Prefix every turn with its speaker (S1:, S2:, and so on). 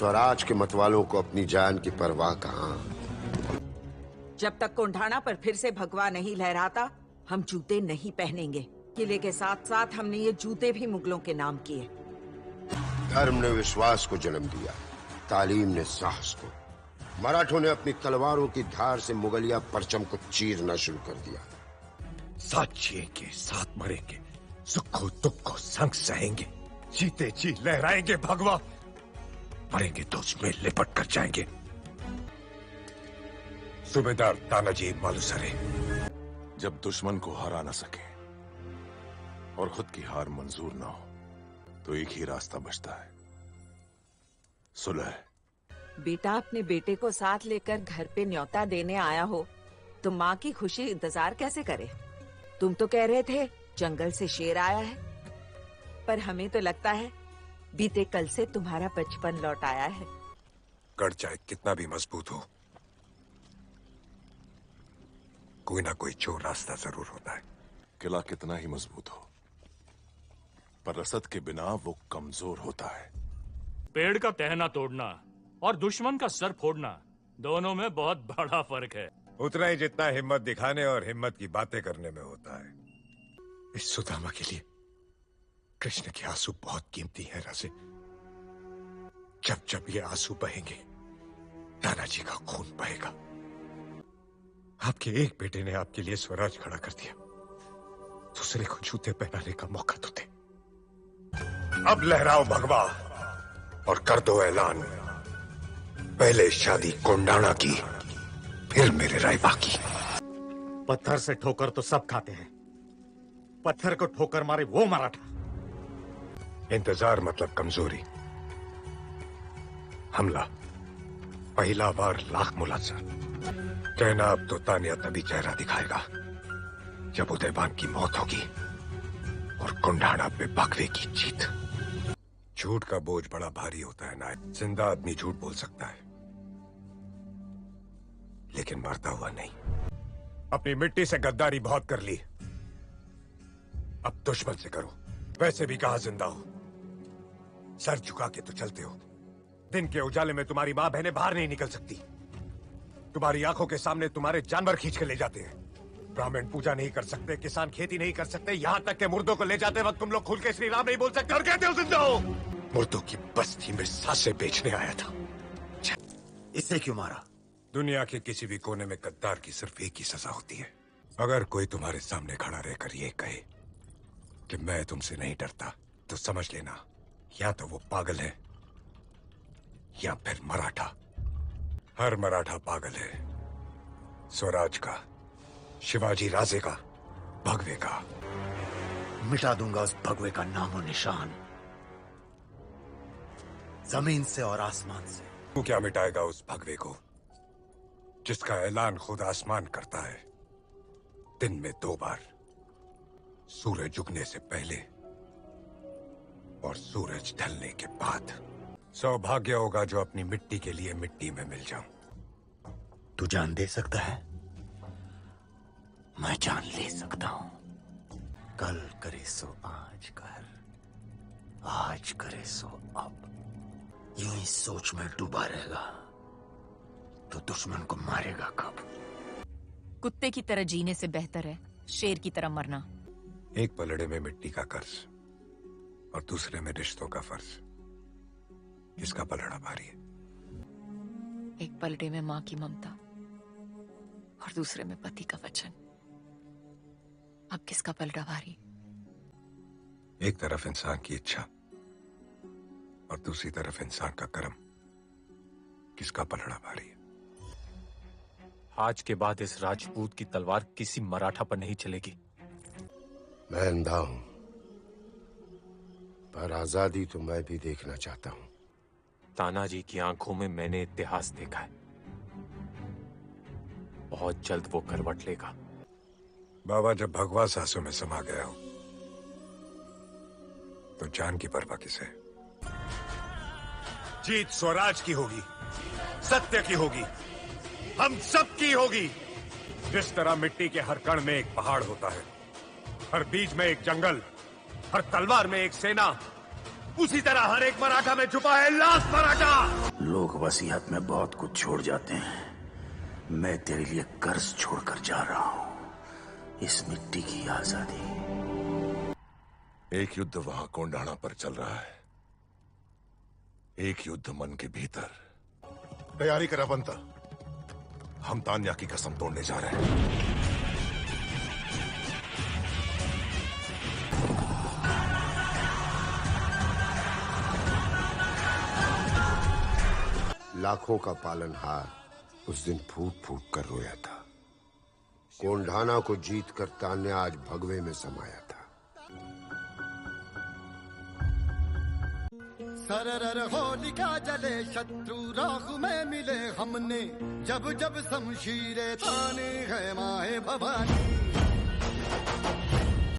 S1: स्वराज के मतवालों को अपनी जान की परवाह कहाँ।
S2: जब तक कोंढाणा पर फिर से भगवा नहीं लहराता, हम जूते नहीं पहनेंगे। किले के साथ साथ हमने ये जूते भी मुगलों के नाम किए।
S1: धर्म ने विश्वास को जन्म दिया, तालीम ने साहस को। मराठों ने अपनी तलवारों की धार से मुगलिया परचम को चीरना शुरू कर दिया।
S3: साथ जिएंगे, साथ मरेंगे, सुखो दुखो संग सहेंगे, जीते जी लहराएंगे भगवा, मरेंगे तो उसमें लिपट कर जाएंगे। सूबेदार तानाजी मालुसरे।
S4: जब दुश्मन को हरा न सके और खुद की हार मंजूर ना हो तो एक ही रास्ता बचता है, सुलह।
S2: बेटा अपने बेटे को साथ लेकर घर पे न्योता देने आया हो तो माँ की खुशी इंतजार कैसे करे। तुम तो कह रहे थे जंगल से शेर आया है, पर हमें तो लगता है बीते कल से तुम्हारा बचपन लौट आया है।
S3: गढ़ चाहे कितना भी मजबूत हो, कोई ना कोई चोर रास्ता जरूर होता है।
S4: किला कितना ही मजबूत हो, पर रसद के बिना वो कमजोर होता है।
S5: पेड़ का टहना तोड़ना और दुश्मन का सर फोड़ना, दोनों में बहुत बड़ा फर्क है।
S3: उतना ही जितना हिम्मत दिखाने और हिम्मत की बातें करने में होता है। इस सुदामा के लिए कृष्ण के आंसू बहुत कीमती है राजे। जब जब ये आंसू बहेंगे, तानाजी का खून बहेगा। आपके एक बेटे ने आपके लिए स्वराज खड़ा कर दिया, दूसरे को जूते पहनाने का मौका तो दे। अब लहराओ भगवा और कर दो ऐलान, पहले शादी कोंढाणा की, फिर मेरे रायबा की।
S6: पत्थर से ठोकर तो सब खाते हैं, पत्थर को ठोकर मारे वो मराठा।
S3: इंतजार मतलब कमजोरी, हमला पहला बार लाख मुलाजा। कहना अब तो तानिया तभी चेहरा दिखाएगा जब उदयबान की मौत होगी और कोंढाणा पे भगवे की जीत। झूठ का बोझ बड़ा भारी होता है नायक। जिंदा आदमी झूठ बोल सकता है, लेकिन मरता हुआ नहीं। अपनी मिट्टी से गद्दारी बहुत कर ली, अब दुश्मन से करो। वैसे भी कहा जिंदा हो, सर झुका के तो चलते हो। दिन के उजाले में तुम्हारी मां बहनें बाहर नहीं निकल सकती। तुम्हारी आंखों के सामने तुम्हारे जानवर खींच के ले जाते हैं। ब्राह्मण पूजा नहीं कर सकते, किसान खेती नहीं कर सकते, यहां तक के मुर्दों को ले जाते वक्त तुम लोग खुल के श्री राम नहीं बोल सकते और कहते हो जिंदा हो। मुर्दों की बस्ती में सांसें बेचने आया था।
S6: इसे क्यों मारा?
S3: दुनिया के किसी भी कोने में गद्दार की सिर्फ एक ही सजा होती है। अगर कोई तुम्हारे सामने खड़ा रहकर ये कहे कि मैं तुमसे नहीं डरता, तो समझ लेना या तो वो पागल है या फिर मराठा। हर मराठा पागल है, स्वराज का, शिवाजी राजे का, भगवे का।
S6: मिटा दूंगा उस भगवे का नामो निशान, जमीन से और आसमान से।
S3: तू क्या मिटाएगा उस भगवे को जिसका ऐलान खुद आसमान करता है, दिन में 2 बार, सूरज उगने से पहले और सूरज ढलने के बाद। सौभाग्य होगा जो अपनी मिट्टी के लिए मिट्टी में मिल जाऊं।
S6: तू जान दे सकता है, मैं जान ले सकता हूं। कल करे सो आज कर, आज करे सो अब। यूं ही सोच में डूबा रहेगा तो दुश्मन को मारेगा कब?
S7: कुत्ते की तरह जीने से बेहतर है शेर की तरह मरना।
S3: एक पलड़े में मिट्टी का कर्ज और दूसरे में रिश्तों का फर्ज। किसका पलड़ा भारी है?
S7: एक पलड़े में माँ की ममता और दूसरे में पति का वचन। अब किसका पलड़ा भारी?
S3: एक तरफ इंसान की इच्छा और दूसरी तरफ इंसान का कर्म। किसका पलड़ा भारी है?
S5: आज के बाद इस राजपूत की तलवार किसी मराठा पर नहीं चलेगी।
S1: मैं अंधा हूं, पर आजादी तो मैं भी देखना चाहता हूं।
S5: तानाजी की आंखों में मैंने इतिहास देखा है, बहुत जल्द वो करवट लेगा।
S3: बाबा, जब भगवा सांसों में समा गया हो तो जान की परवाह किसे? जीत स्वराज की होगी, सत्य की होगी, हम सब की होगी। जिस तरह मिट्टी के हर कण में एक पहाड़ होता है, हर बीज में एक जंगल, हर तलवार में एक सेना,
S4: उसी तरह हर एक मराठा में छुपा है लास्ट मराठा।
S6: लोग वसीयत में बहुत कुछ छोड़ जाते हैं, मैं तेरे लिए कर्ज छोड़कर जा रहा हूं, इस मिट्टी की आजादी।
S4: एक युद्ध वहां कोंडाणा पर चल रहा है, एक युद्ध मन के भीतर। तैयारी करा बनता, हम तान्या की कसम तोड़ने जा रहे हैं।
S1: लाखों का पालनहार उस दिन फूट फूट कर रोया था। कोंडाना को जीत कर तान्या आज भगवे में समाया था।
S8: सरर होलिका जले शत्रु राख में मिले हमने, जब जब शमशीरें ताने है माए भवानी।